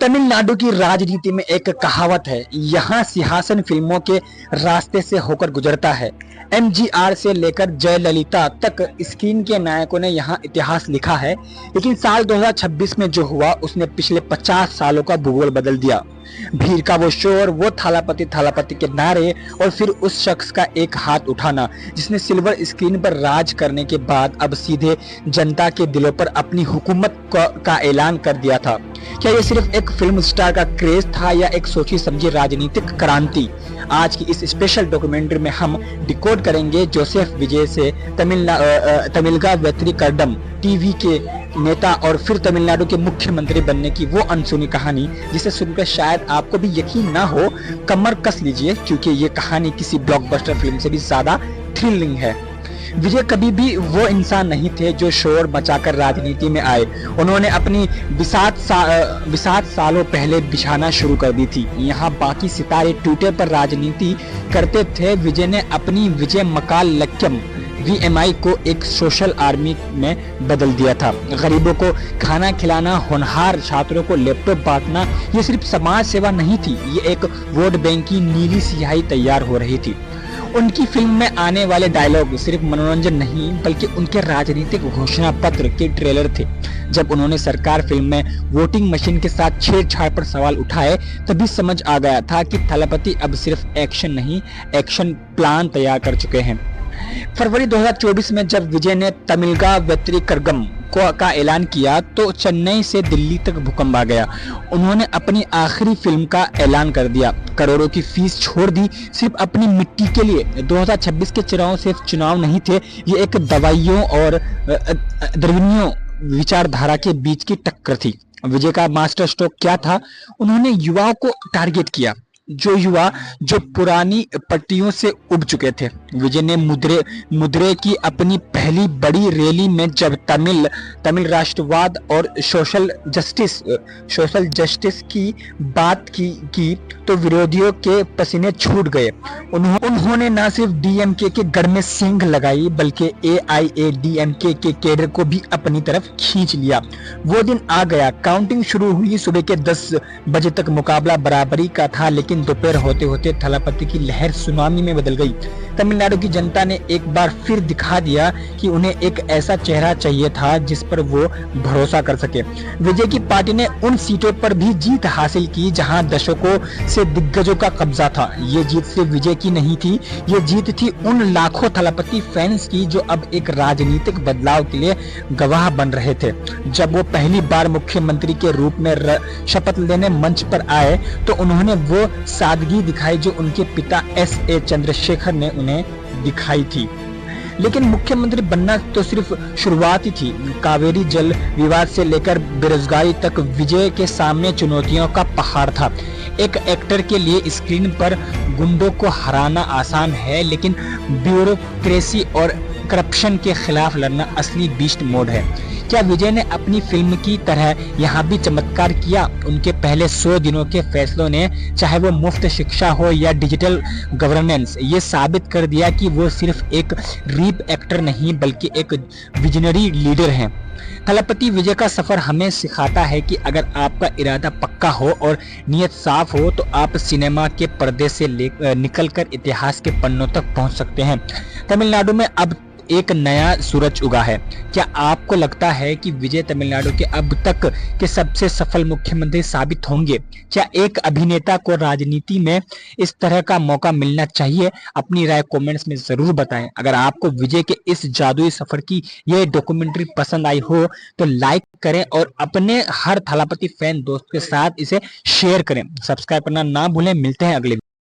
तमिलनाडु की राजनीति में एक कहावत है, यहाँ सिंहासन फिल्मों के रास्ते से होकर गुजरता है। एमजीआर से लेकर जयललिता तक स्क्रीन के नायकों ने यहाँ इतिहास लिखा है। लेकिन साल 2026 में जो हुआ उसने पिछले 50 सालों का भूगोल बदल दिया। भीड़ का वो शोर, वो थालापति थालापति के नारे और फिर उस शख्स का एक हाथ उठाना जिसने सिल्वर स्क्रीन पर राज करने के बाद अब सीधे जनता के दिलों पर अपनी हुकूमत का ऐलान कर दिया था। क्या ये सिर्फ एक फिल्म स्टार का क्रेज था या एक सोची समझी राजनीतिक क्रांति? आज की इस स्पेशल डॉक्यूमेंट्री में हम डिकोड करेंगे जोसेफ विजय से तमिलगा वेत्री कर्डम टीवी के नेता और फिर तमिलनाडु के मुख्यमंत्री बनने की वो अनसुनी कहानी जिसे सुनकर शायद आपको भी यकीन ना हो। कमर कस लीजिए क्योंकि ये कहानी किसी ब्लॉकबस्टर फिल्म से भी ज्यादा थ्रिलिंग है। विजय कभी भी वो इंसान नहीं थे जो शोर मचाकर राजनीति में आए। उन्होंने अपनी 20 सालों पहले बिछाना शुरू कर दी थी। यहाँ बाकी सितारे ट्विटर पर राजनीति करते थे, विजय ने अपनी विजय मकाल लक्ष्यम VMI को एक सोशल आर्मी में बदल दिया था। गरीबों को खाना खिलाना, होनहार छात्रों को लैपटॉप बांटना, ये सिर्फ समाज सेवा नहीं थी, ये एक वोट बैंक की नीली स्याही तैयार हो रही थी। उनकी फिल्म में आने वाले डायलॉग सिर्फ मनोरंजन नहीं बल्कि उनके राजनीतिक घोषणा पत्र के ट्रेलर थे। जब उन्होंने सरकार फिल्म में वोटिंग मशीन के साथ छेड़छाड़ पर सवाल उठाए तभी समझ आ गया था कि थलपति अब सिर्फ एक्शन नहीं, एक्शन प्लान तैयार कर चुके हैं। फरवरी 2024 में जब विजय ने तमिलगा वेत्री कर्गम का ऐलान किया तो चेन्नई से दिल्ली तक भूकंप आ गया। उन्होंने अपनी आखिरी फिल्म का ऐलान कर दिया, करोड़ों की फीस छोड़ दी सिर्फ अपनी मिट्टी के लिए। 2026 के चुनाव सिर्फ चुनाव नहीं थे, ये एक दवाइयों और द्रविणों विचारधारा के बीच की टक्कर थी। विजय का मास्टर स्ट्रोक क्या था? उन्होंने युवाओं को टारगेट किया, जो युवा जो पुरानी पट्टियों से उब चुके थे। विजय ने मुद्रे की अपनी पहली बड़ी रैली में जब तमिल राष्ट्रवाद और सोशल जस्टिस की बात की तो विरोधियों के पसीने छूट गए। उन्होंने न सिर्फ DMK के गढ़ में सींग लगाई बल्कि AIADMK के कैडर को भी अपनी तरफ खींच लिया। वो दिन आ गया, काउंटिंग शुरू हुई। सुबह के 10 बजे तक मुकाबला बराबरी का था, लेकिन दोपहर होते होते थलापति की लहर सुनामी में बदल गई। तमिलनाडु की जनता ने एक बार फिर दिखा दिया कि उन्हें एक ऐसा चेहरा चाहिए था जिस पर वो भरोसा कर सके। विजय की पार्टी ने उन सीटों पर भी जीत हासिल की जहां दशकों से दिग्गजों का कब्जा था। ये जीत सिर्फ विजय की नहीं थी, ये जीत थी उन लाखों थलापति फैंस की जो अब एक राजनीतिक बदलाव के लिए गवाह बन रहे थे। जब वो पहली बार मुख्यमंत्री के रूप में शपथ लेने मंच पर आए तो उन्होंने वो सादगी दिखाई जो उनके पिता SA चंद्रशेखर ने उन्हें दिखाई थी। लेकिन मुख्यमंत्री बनना तो सिर्फ शुरुआत ही थी। कावेरी जल विवाद से लेकर बेरोजगारी तक विजय के सामने चुनौतियों का पहाड़ था। एक एक्टर के लिए स्क्रीन पर गुंडों को हराना आसान है, लेकिन ब्यूरोक्रेसी और करप्शन के खिलाफ लड़ना असली बीस्ट मोड है। क्या विजय ने अपनी फिल्म की तरह यहाँ भी चमत्कार किया? उनके पहले 100 दिनों के फैसलों ने, चाहे वो मुफ्त शिक्षा हो या डिजिटल गवर्नेंस, ये साबित कर दिया कि वो सिर्फ एक रीप एक्टर नहीं बल्कि एक विजनरी लीडर हैं। थलपति विजय का सफर हमें सिखाता है कि अगर आपका इरादा पक्का हो और नियत साफ हो तो आप सिनेमा के पर्दे से निकलकर इतिहास के पन्नों तक पहुंच सकते हैं। तमिलनाडु में अब एक नया सूरज उगा है। क्या आपको लगता है कि विजय तमिलनाडु के अब तक के सबसे सफल मुख्यमंत्री साबित होंगे? क्या एक अभिनेता को राजनीति में इस तरह का मौका मिलना चाहिए? अपनी राय कमेंट्स में जरूर बताएं। अगर आपको विजय के इस जादुई सफर की ये डॉक्यूमेंट्री पसंद आई हो तो लाइक करें और अपने हर थलापति फैन दोस्त के साथ इसे शेयर करें। सब्सक्राइब करना ना भूलें। मिलते हैं अगले